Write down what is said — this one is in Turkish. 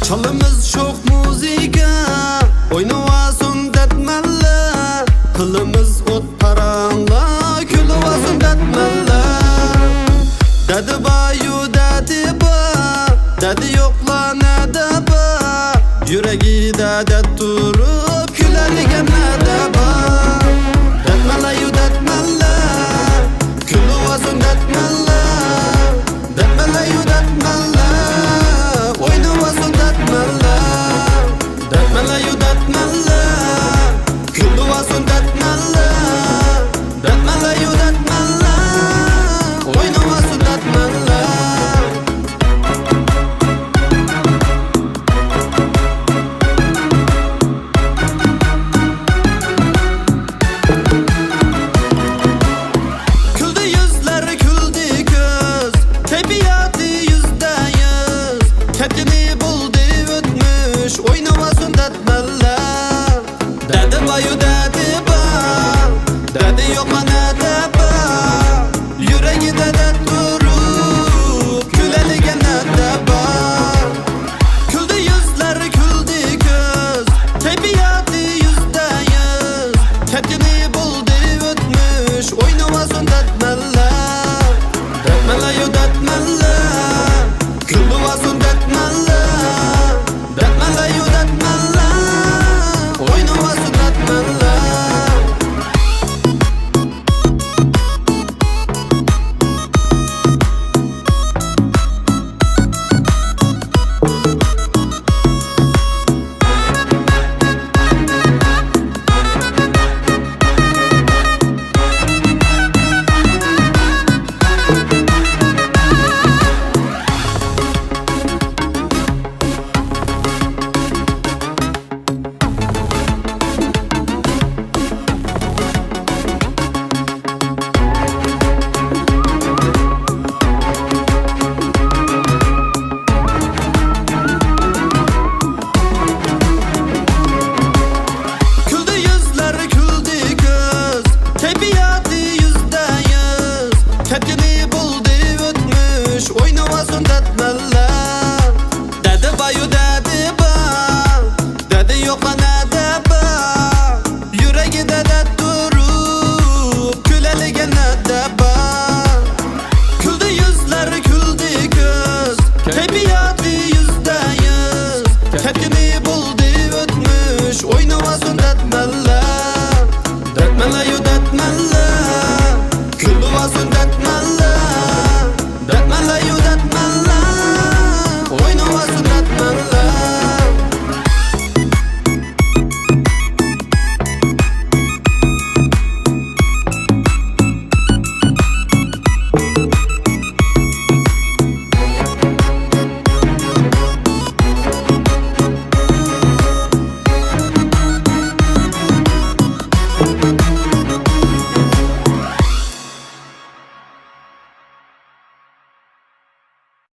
Çalımız çok muzika, oynavasın detmelle. Kılımız ot paranla, külüvasın detmelle. Dedi bayu dedi ba, dedi yokla ne de ba. Yüreği de durup külerligen ne de ba. Detmelle yu detmelle, külüvasın detmelle. Detmelle yu detmelle, oynavasın detmelle. Detmelle yu detmelle, külüvasın detmelle. Detmelle yu detmelle, oynavasın detmelle. Küldü yüzler küldü göz, tabiatı %100. Kendini buldu ötmüş, oynavasın detmelle. Dedi bayu dedi ba, dedi yokla ne de ba. Yüreği de durup, küleligen ne de ba. Küldü yüzler küldü göz, tabiatı %100. Kendini buldu ötmüş, oynavasın detmelle.